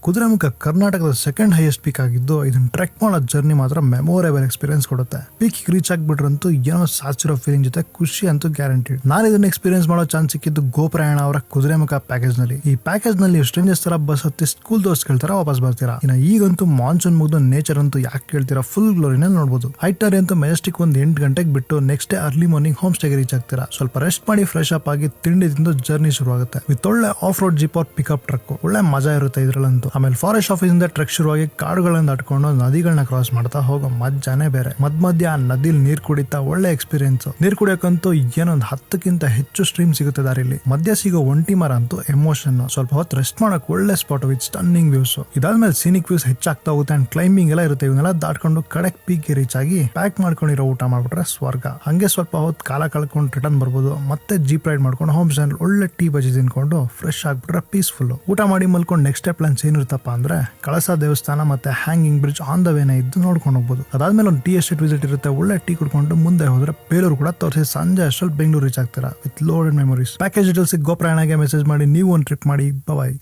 ಕುದುರೆಮುಖ ಕರ್ನಾಟಕದ second highest peak ಆಗಿದ್ದು ಇದನ್ನ ಟ್ರೆಕ್ ಮಾಡೋ ಜರ್ನಿ ಮಾತ್ರ ಮೆಮೊರೇಬಲ್ ಎಕ್ಸ್ಪೀರಿಯನ್ಸ್ ಕೊಡುತ್ತೆ. ಪೀಕ್ ರೀಚ್ ಆಗ್ಬಿಟ್ರಂತೂ ಏನೋ ಸಾಚಿರೋ ಫೀಲಿಂಗ್ ಜೊತೆ ಖುಷಿ ಅಂತೂ ಗ್ಯಾರಂಟಿ. ನಾನು ಇದನ್ನ ಎಕ್ಸ್ಪೀರಿಯನ್ಸ್ ಮಾಡೋ ಚಾನ್ಸ್ ಸಿಕ್ಕಿದ್ದು ಗೋಪ್ರಯಾಣ ಅವರ ಕುದುರೆಮುಖ ಪ್ಯಾಕೇಜ್ ನಲ್ಲಿ. ಈ ಪ್ಯಾಕೇಜ್ ನಲ್ಲಿ ಸ್ಟ್ರೇಂಜರ್ಸ್ ತರ ಬಸ್ ಹತ್ತಿ ಸ್ಕೂಲ್ ದೋಸ್ತ್ ತರ ವಾಪಸ್ ಬರ್ತೀರಾ. ಇನ್ನು ಈಗಂತೂ ಮಾನ್ಸೂನ್ ಮುಗ್ದು ನೇಚರ್ ಅಂತೂ ಯಾಕೆ ಕೇಳ್ತೀರಾ, ಫುಲ್ ಗ್ಲೋರಿನ ನೋಡಬಹುದು. ಐಟನರಿ ಅಂತೂ ಮೆಜೆಸ್ಟಿಕ್ ಒಂದು 8 ಗಂಟೆಗೆ ಬಿಟ್ಟು next day early morning home ಸ್ಟೇಗೆ ರೀಚ್ ಆಗ್ತೀರಾ. ಸ್ವಲ್ಪ ರೆಸ್ಟ್ ಮಾಡಿ ಫ್ರೆಶ್ ಅಪ್ ಆಗಿ ತಿಂಡಿ ತಿಂದು ಜರ್ನಿ ಶುರು ಆಗುತ್ತೆ. ವಿತ್ ಒಳ್ಳೆ off road jeep or pickup truck ಒಳ್ಳೆ ಮಜಾ ಇರುತ್ತೆ ಇದ್ರಲ್ಲಂತೂ. ಆಮೇಲೆ ಫಾರೆಸ್ಟ್ ಆಫೀಸ್ ಇಂದ ಟ್ರೆಕ್ ಶುರುವಾಗಿ ಕಾಡುಗಳನ್ನ ದಾಟ್ಕೊಂಡು ನದಿಗಳನ್ನ ಕ್ರಾಸ್ ಮಾಡ್ತಾ ಹೋಗೋ ಮಜ್ಜಾನೇ ಬೇರೆ. ಮಧ್ಯ ನದಿಲ್ ನೀರ್ ಕುಡಿತಾ ಒಳ್ಳೆ ಎಕ್ಸ್ಪೀರಿಯನ್ಸ್. ನೀರ್ ಕುಡಿಯೋಕಂತೂ ಏನೊಂದು 10ಕ್ಕಿಂತ ಹೆಚ್ಚು ಸ್ಟ್ರೀಮ್ ಸಿಗುತ್ತೆ ದಾರಿಲಿ. ಮಧ್ಯ ಸಿಗೋ ಒಂಟಿ ಮರ ಅಂತೂ ಎಮೋಷನ್. ಸ್ವಲ್ಪ ಹೊತ್ತು ರೆಸ್ಟ್ ಮಾಡಕ್ ಒಳ್ಳೆ ಸ್ಪಾಟ್ ವಿತ್ ಸ್ಟನ್ನಿಂಗ್ ವ್ಯೂಸ್. ಇದಾದ್ಮೇಲೆ ಸೀನಿಕ್ ವ್ಯೂಸ್ ಹೆಚ್ಚಾಗ್ತಾ ಹೋಗುತ್ತೆ ಅಂಡ್ ಕ್ಲೈಂಬಿಂಗ್ ಎಲ್ಲ ಇರುತ್ತೆ. ಇವನ್ನೆಲ್ಲ ದಾಟ್ಕೊಂಡು ಕಡೆಕ್ ಪೀಕ್ ರೀಚ್ ಆಗಿ ಪ್ಯಾಕ್ ಮಾಡ್ಕೊಂಡಿರೋ ಊಟ ಮಾಡ್ಬಿಟ್ರೆ ಸ್ವರ್ಗ. ಹಂಗೆ ಸ್ವಲ್ಪ ಹೊತ್ತು ಕಾಲ ಕಳ್ಕೊಂಡು ರಿಟರ್ನ್ ಬರ್ಬೋದು. ಮತ್ತೆ ಜೀಪ್ ರೈಡ್ ಮಾಡ್ಕೊಂಡು ಹೋಮ್ ಸ್ಟೇ ಒಳ್ಳೆ ಟೀ ಬಜಿ ತಿನ್ಕೊಂಡು ಫ್ರೆಶ್ ಆಗ್ಬಿಟ್ರೆ ಪೀಸ್ಫುಲ್. ಊಟ ಮಾಡಿ ಮಲ್ಕೊಂಡು ನೆಕ್ಸ್ಟ್ ಡೇ ಪ್ಲಾನ್ಸ್ ಏನಿರುತ್ತಪ್ಪ ಅಂದ್ರೆ ಕಳಸ ದೇವಸ್ಥಾನ ಮತ್ತೆ hanging bridge on the Vena ಇದ್ದು ನೋಡ್ಕೊಂಡು ಹೋಗ್ಬೋದು. ಅದಾದ್ಮೇಲೆ ಒಂದು ಟೀ ಎಸ್ಟೇಟ್ ವಿಸಿಟ್ ಇರುತ್ತೆ. ಒಳ್ಳೆ ಟೀ ಕುಡ್ಕೊಂಡು ಮುಂದೆ ಹೋದ್ರೆ ಬೇಲೂರು ಕೂಡ ತೋರಿಸಿ ಸಂಜೆ ಅಷ್ಟರಲ್ಲಿ ಬೆಂಗಳೂರು ರೀಚ್ ಆಗ್ತೀರಾ with loaded memories. Package details ಗೋಪ್ರಯಾಣಗೆ ಮೆಸೇಜ್ ಮಾಡಿ ನೀವು ಒಂದು ಟ್ರಿಪ್ ಮಾಡಿ. ಬಾಯ್.